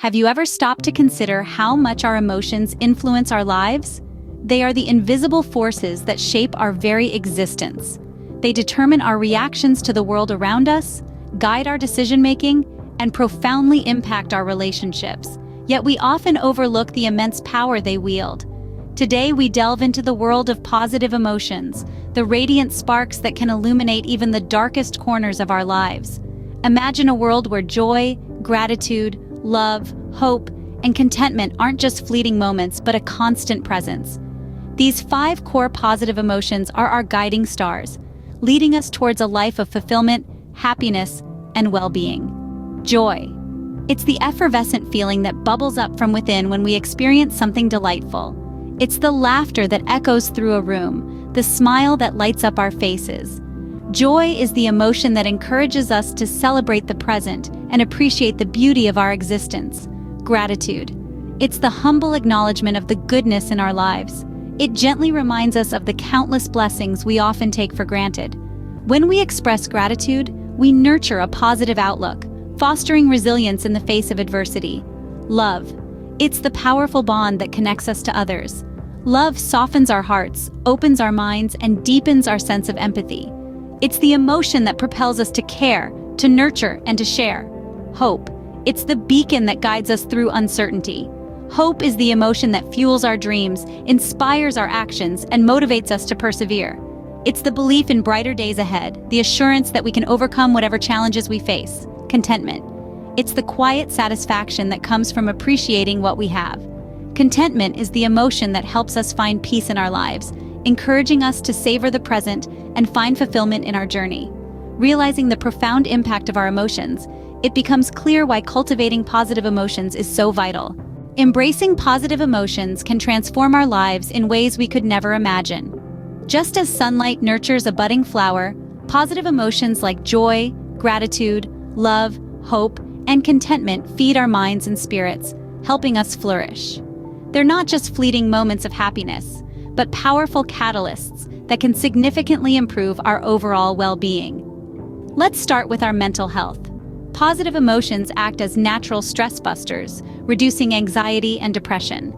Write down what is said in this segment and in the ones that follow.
Have you ever stopped to consider how much our emotions influence our lives? They are the invisible forces that shape our very existence. They determine our reactions to the world around us, guide our decision-making, and profoundly impact our relationships. Yet we often overlook the immense power they wield. Today we delve into the world of positive emotions, the radiant sparks that can illuminate even the darkest corners of our lives. Imagine a world where joy, gratitude, love, hope, and contentment aren't just fleeting moments but a constant presence. These 5 core positive emotions are our guiding stars, leading us towards a life of fulfillment, happiness, and well-being. Joy. It's the effervescent feeling that bubbles up from within when we experience something delightful. It's the laughter that echoes through a room, the smile that lights up our faces. Joy is the emotion that encourages us to celebrate the present and appreciate the beauty of our existence. Gratitude. It's the humble acknowledgement of the goodness in our lives. It gently reminds us of the countless blessings we often take for granted. When we express gratitude, we nurture a positive outlook, fostering resilience in the face of adversity. Love. It's the powerful bond that connects us to others. Love softens our hearts, opens our minds, and deepens our sense of empathy. It's the emotion that propels us to care, to nurture, and to share. Hope. It's the beacon that guides us through uncertainty. Hope is the emotion that fuels our dreams, inspires our actions, and motivates us to persevere. It's the belief in brighter days ahead, the assurance that we can overcome whatever challenges we face. Contentment. It's the quiet satisfaction that comes from appreciating what we have. Contentment is the emotion that helps us find peace in our lives, encouraging us to savor the present and find fulfillment in our journey. Realizing the profound impact of our emotions, it becomes clear why cultivating positive emotions is so vital. Embracing positive emotions can transform our lives in ways we could never imagine. Just as sunlight nurtures a budding flower, positive emotions like joy, gratitude, love, hope, and contentment feed our minds and spirits, helping us flourish. They're not just fleeting moments of happiness, but powerful catalysts that can significantly improve our overall well-being. Let's start with our mental health. Positive emotions act as natural stress busters, reducing anxiety and depression.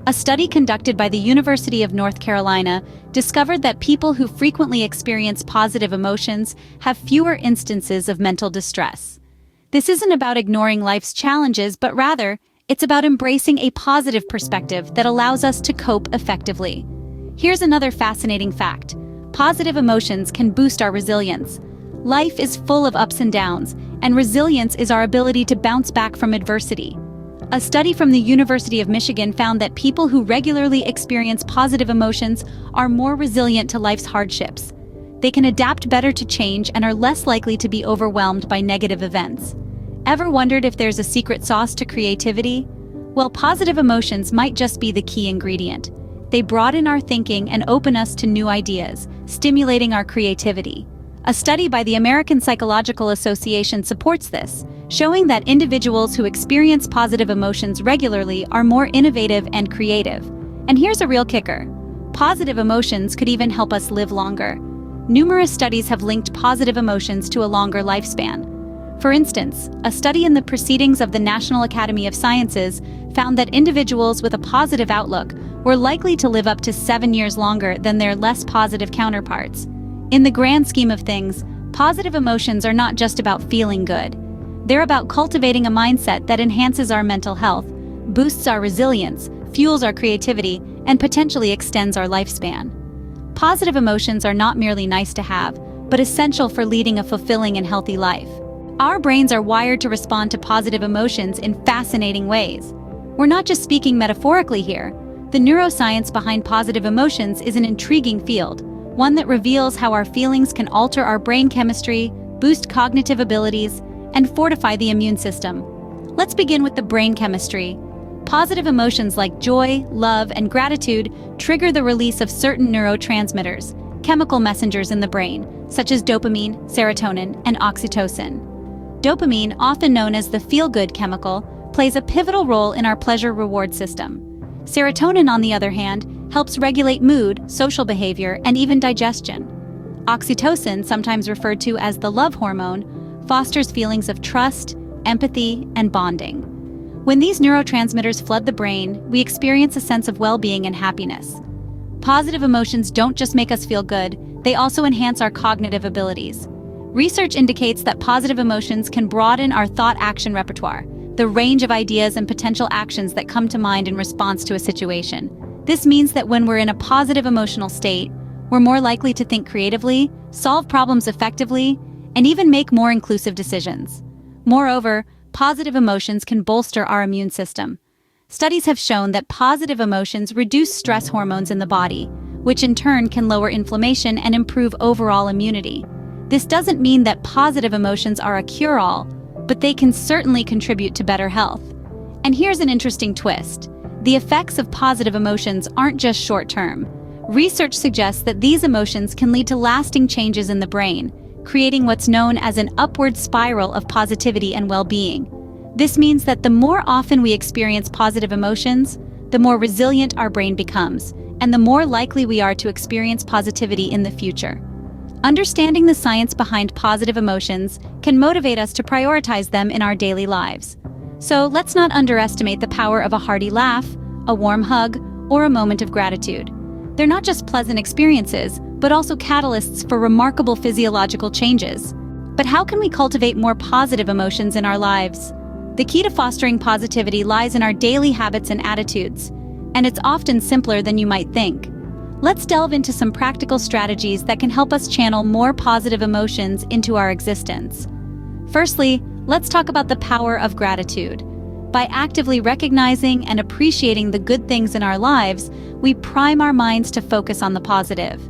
A study conducted by the University of North Carolina discovered that people who frequently experience positive emotions have fewer instances of mental distress. This isn't about ignoring life's challenges, but rather, it's about embracing a positive perspective that allows us to cope effectively. Here's another fascinating fact. Positive emotions can boost our resilience. Life is full of ups and downs, and resilience is our ability to bounce back from adversity. A study from the University of Michigan found that people who regularly experience positive emotions are more resilient to life's hardships. They can adapt better to change and are less likely to be overwhelmed by negative events. Ever wondered if there's a secret sauce to creativity? Well, positive emotions might just be the key ingredient. They broaden our thinking and open us to new ideas, stimulating our creativity. A study by the American Psychological Association supports this, showing that individuals who experience positive emotions regularly are more innovative and creative. And here's a real kicker. Positive emotions could even help us live longer. Numerous studies have linked positive emotions to a longer lifespan. For instance, a study in the Proceedings of the National Academy of Sciences found that individuals with a positive outlook were likely to live up to 7 years longer than their less positive counterparts. In the grand scheme of things, positive emotions are not just about feeling good. They're about cultivating a mindset that enhances our mental health, boosts our resilience, fuels our creativity, and potentially extends our lifespan. Positive emotions are not merely nice to have, but essential for leading a fulfilling and healthy life. Our brains are wired to respond to positive emotions in fascinating ways. We're not just speaking metaphorically here. The neuroscience behind positive emotions is an intriguing field, one that reveals how our feelings can alter our brain chemistry, boost cognitive abilities, and fortify the immune system. Let's begin with the brain chemistry. Positive emotions like joy, love, and gratitude trigger the release of certain neurotransmitters, chemical messengers in the brain, such as dopamine, serotonin, and oxytocin. Dopamine, often known as the feel-good chemical, plays a pivotal role in our pleasure-reward system. Serotonin, on the other hand, helps regulate mood, social behavior, and even digestion. Oxytocin, sometimes referred to as the love hormone, fosters feelings of trust, empathy, and bonding. When these neurotransmitters flood the brain, we experience a sense of well-being and happiness. Positive emotions don't just make us feel good, they also enhance our cognitive abilities. Research indicates that positive emotions can broaden our thought-action repertoire, the range of ideas and potential actions that come to mind in response to a situation. This means that when we're in a positive emotional state, we're more likely to think creatively, solve problems effectively, and even make more inclusive decisions. Moreover, positive emotions can bolster our immune system. Studies have shown that positive emotions reduce stress hormones in the body, which in turn can lower inflammation and improve overall immunity. This doesn't mean that positive emotions are a cure-all, but they can certainly contribute to better health. And here's an interesting twist. The effects of positive emotions aren't just short-term. Research suggests that these emotions can lead to lasting changes in the brain, creating what's known as an upward spiral of positivity and well-being. This means that the more often we experience positive emotions, the more resilient our brain becomes, and the more likely we are to experience positivity in the future. Understanding the science behind positive emotions can motivate us to prioritize them in our daily lives. So let's not underestimate the power of a hearty laugh, a warm hug, or a moment of gratitude. They're not just pleasant experiences, but also catalysts for remarkable physiological changes. But how can we cultivate more positive emotions in our lives? The key to fostering positivity lies in our daily habits and attitudes, and it's often simpler than you might think. Let's delve into some practical strategies that can help us channel more positive emotions into our existence. Firstly, let's talk about the power of gratitude. By actively recognizing and appreciating the good things in our lives, we prime our minds to focus on the positive.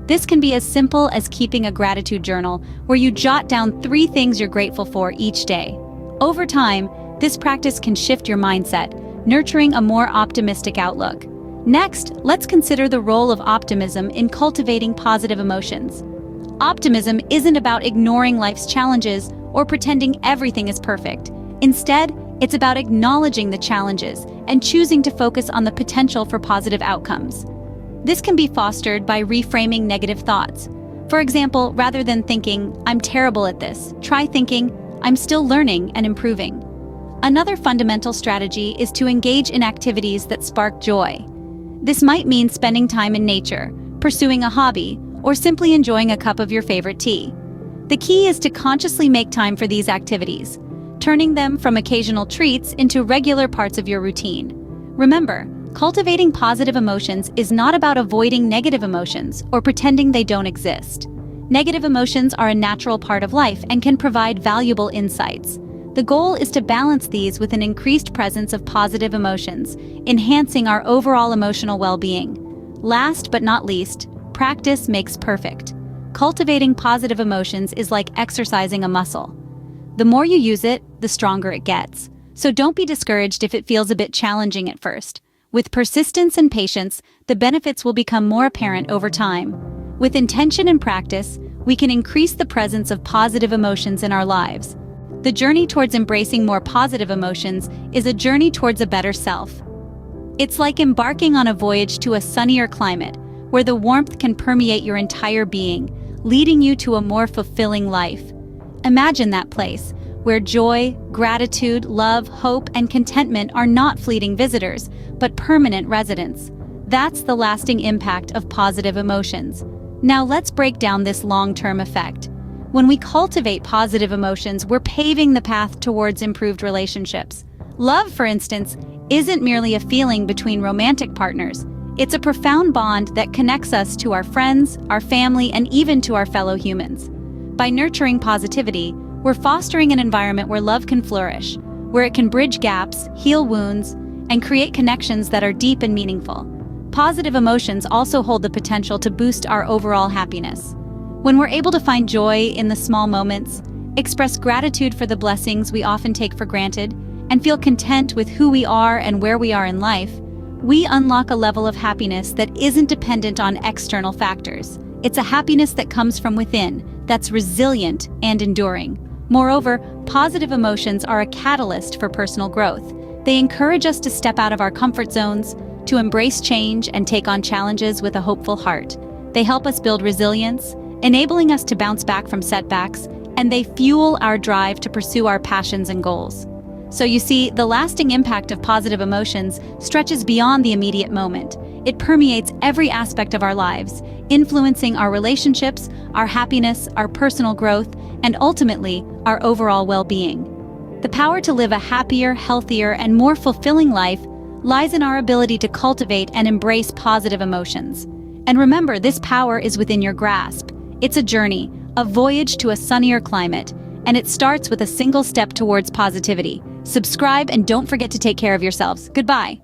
This can be as simple as keeping a gratitude journal where you jot down 3 things you're grateful for each day. Over time, this practice can shift your mindset, nurturing a more optimistic outlook. Next, let's consider the role of optimism in cultivating positive emotions. Optimism isn't about ignoring life's challenges or pretending everything is perfect. Instead, it's about acknowledging the challenges and choosing to focus on the potential for positive outcomes. This can be fostered by reframing negative thoughts. For example, rather than thinking, "I'm terrible at this," try thinking, "I'm still learning and improving." Another fundamental strategy is to engage in activities that spark joy. This might mean spending time in nature, pursuing a hobby, or simply enjoying a cup of your favorite tea. The key is to consciously make time for these activities, turning them from occasional treats into regular parts of your routine. Remember, cultivating positive emotions is not about avoiding negative emotions or pretending they don't exist. Negative emotions are a natural part of life and can provide valuable insights. The goal is to balance these with an increased presence of positive emotions, enhancing our overall emotional well-being. Last but not least, practice makes perfect. Cultivating positive emotions is like exercising a muscle. The more you use it, the stronger it gets. So don't be discouraged if it feels a bit challenging at first. With persistence and patience, the benefits will become more apparent over time. With intention and practice, we can increase the presence of positive emotions in our lives. The journey towards embracing more positive emotions is a journey towards a better self. It's like embarking on a voyage to a sunnier climate, where the warmth can permeate your entire being, leading you to a more fulfilling life. Imagine that place, where joy, gratitude, love, hope, and contentment are not fleeting visitors, but permanent residents. That's the lasting impact of positive emotions. Now let's break down this long-term effect. When we cultivate positive emotions, we're paving the path towards improved relationships. Love, for instance, isn't merely a feeling between romantic partners. It's a profound bond that connects us to our friends, our family, and even to our fellow humans. By nurturing positivity, we're fostering an environment where love can flourish, where it can bridge gaps, heal wounds, and create connections that are deep and meaningful. Positive emotions also hold the potential to boost our overall happiness. When we're able to find joy in the small moments, express gratitude for the blessings we often take for granted, and feel content with who we are and where we are in life, we unlock a level of happiness that isn't dependent on external factors. It's a happiness that comes from within, that's resilient and enduring. Moreover, positive emotions are a catalyst for personal growth. They encourage us to step out of our comfort zones, to embrace change and take on challenges with a hopeful heart. They help us build resilience, enabling us to bounce back from setbacks, and they fuel our drive to pursue our passions and goals. So you see, the lasting impact of positive emotions stretches beyond the immediate moment. It permeates every aspect of our lives, influencing our relationships, our happiness, our personal growth, and ultimately, our overall well-being. The power to live a happier, healthier, and more fulfilling life lies in our ability to cultivate and embrace positive emotions. And remember, this power is within your grasp. It's a journey, a voyage to a sunnier climate, and it starts with a single step towards positivity. Subscribe and don't forget to take care of yourselves. Goodbye.